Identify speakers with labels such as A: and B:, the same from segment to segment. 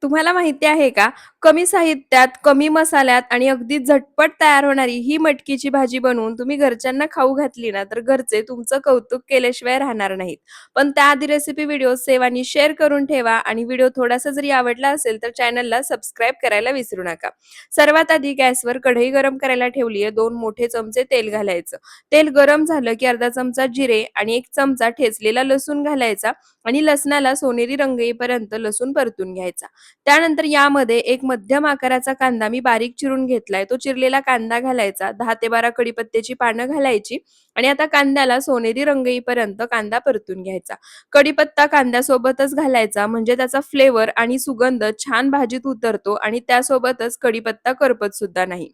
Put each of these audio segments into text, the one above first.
A: तुम्हाला माहिती आहे का? कमी साहित्यात, कमी मसाल्यात आणि अगदी झटपट तयार होणारी ही मटकीची भाजी बनवून तुम्ही घरच्यांना खाऊ घातली ना, तर घरचे तुमचं कौतुक केल्याशिवाय राहणार नाहीत. पण त्याआधी रेसिपी व्हिडिओ सेव्ह आणि शेअर करून ठेवा आणि व्हिडिओ थोडासा जरी आवडला असेल, तर चॅनलला सबस्क्राईब करायला विसरू नका. सर्वात आधी गॅसवर कढई गरम करायला ठेवली आहे. 2 मोठे चमचे तेल घालायचं. तेल गरम झालं की अर्धा चमचा जिरे आणि 1 चमचा ठेचलेला लसूण घालायचा आणि लसणाला सोनेरी रंग येईपर्यंत लसूण परतून घ्यायचा. त्यानंतर यामध्ये एक मध्यम आकाराचा कांदा मी बारीक चिरून घेतलाय. तो चिरलेला कांदा घालायचा. 10 ते 12 कढीपत्त्याची पानं घालायची आणि आता कांद्याला सोनेरी रंग येईपर्यंत कांदा परतून घ्यायचा. कढीपत्ता कांद्यासोबतच घालायचा म्हणजे त्याचा फ्लेवर आणि सुगंध छान भाजीत उतरतो आणि त्यासोबतच कढीपत्ता करपत सुद्धा नाही.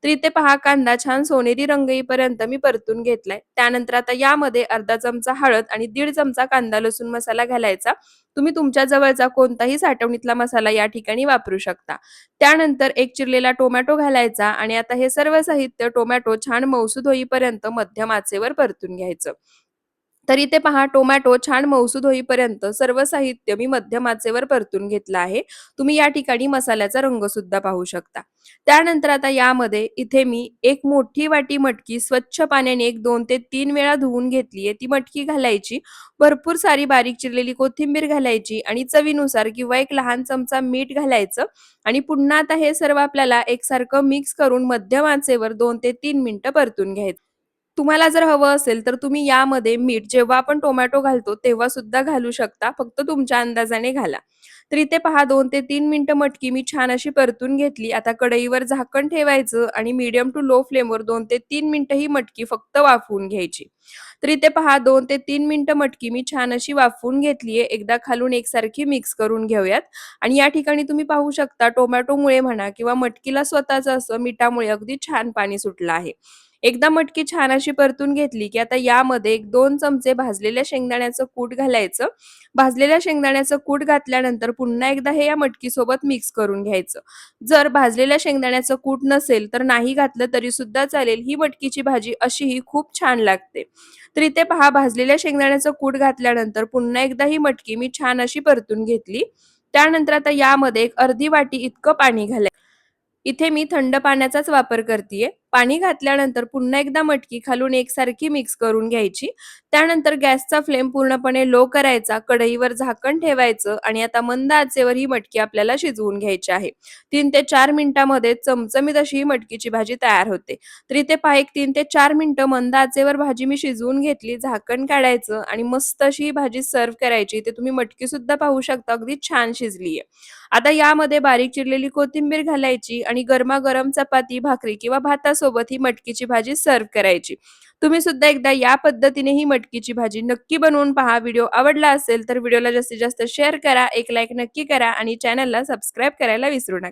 A: तर इथे पहा कांदा छान सोनेरी रंग येईपर्यंत मी परतून घेतलाय. त्यानंतर आता यामध्ये अर्धा चमचा हळद आणि 1.5 चमचा कांदा लसूण मसाला घालायचा. तुम्ही तुमच्या जवळचा कोणताही साठवणीतला मसाला या ठिकाणी वापरू शकता. त्यानंतर एक चिरलेला टोमॅटो घालायचा आणि आता हे सर्व साहित्य टोमॅटो छान मऊसूद होईपर्यंत मध्यम आचेवर परतून घ्यायचं. तर इथे पहा टोमॅटो छान मऊसूद होईपर्यंत सर्व साहित्य मी मध्यम आचेवर परतून घेतलं आहे. तुम्ही या ठिकाणी मसाल्याचा रंग सुद्धा पाहू शकता. त्यानंतर आता यामध्ये इथे मी एक मोठी वाटी मटकी स्वच्छ पाण्याने एक 2 ते 3 वेळा धुवून घेतलीये. ती मटकी घालायची. भरपूर सारी बारीक चिरलेली कोथिंबीर घालायची आणि चवीनुसार किंवा एक लहान चमचा मीठ घालायचं आणि पुन्हा आता हे सर्व आपल्याला एकसारखं मिक्स करून मध्यम आचेवर 2 ते 3 मिनिटं परतून घ्यायचं. तुम्हाला जर हवं असेल तर तुम्ही यामध्ये मीठ जेव्हा आपण टोमॅटो घालतो तेव्हा सुद्धा घालू शकता. फक्त तुमच्या अंदाजाने घाला. तर इथे पहा 2 ते 3 मिनिटं मटकी मी छान अशी परतून घेतली. आता कढईवर झाकण ठेवायचं आणि मीडियम टू लो फ्लेमवर 2 ते 3 मिनिटं ही मटकी फक्त वाफवून घ्यायची. तर इथे पहा 2 ते 3 मिनिटं मटकी मी छान अशी वाफवून घेतलीये. एकदा खालून एकसारखी मिक्स करून घेऊयात आणि या ठिकाणी तुम्ही पाहू शकता टोमॅटोमुळे म्हणा किंवा मटकीला स्वतःचं असं मिठामुळे अगदी छान पाणी सुटलं आहे. एकदा मटकी छान अशी परतून घेतली, की आता यामध्ये 1-2 चमचे भाजलेल्या शेंगदाण्याचं कूट घालायचं. भाजलेल्या शेंगदाण्याचं कूट घातल्यानंतर पुन्हा एकदा हे या मटकीसोबत मिक्स करून घ्यायचं. जर भाजलेल्या शेंगदाण्याचं कूट नसेल, तर नाही घातलं तरी सुद्धा चालेल. ही मटकीची भाजी अशीही खूप छान लागते. तर इथे पहा भाजलेल्या शेंगदाण्याचं कूट घातल्यानंतर पुन्हा एकदा ही मटकी मी छान अशी परतून घेतली. त्यानंतर आता यामध्ये एक अर्धी वाटी इतकं पाणी घालायचं. इथे मी थंड पाण्याचाच वापर करतीये. पाणी घातल्यानंतर पुन्हा एकदा मटकी खालून एकसारखी मिक्स करून घ्यायची. त्यानंतर गॅसचा फ्लेम पूर्णपणे लो करायचा, कढईवर झाकण ठेवायचं आणि आता मंद आचेवर ही मटकी आपल्याला शिजवून घ्यायची आहे. 3 ते 4 मिनिटांमध्ये चमचमीत अशी ही मटकीची भाजी तयार होते. तर इथे पहा एक 3 ते 4 मिनिटं मंद आचेवर भाजी मी शिजवून घेतली. झाकण काढायचं आणि मस्त अशी ही भाजी सर्व्ह करायची. इथे तुम्ही मटकी सुद्धा पाहू शकता अगदी छान शिजली आता यामध्ये बारीक चिरलेली कोथिंबीर घालायची आणि गरमागरम चपाती, भाकरी किंवा भातासोबत ही मटकीची भाजी सर्व्ह करायची. तुम्ही सुद्धा एकदा या पद्धतीने ही मटकीची भाजी नक्की बनवून पहा. व्हिडिओ आवडला असेल तर व्हिडिओला जास्तीत जास्त शेअर करा, एक लाईक नक्की करा आणि चॅनलला सबस्क्राईब करायला विसरू नका.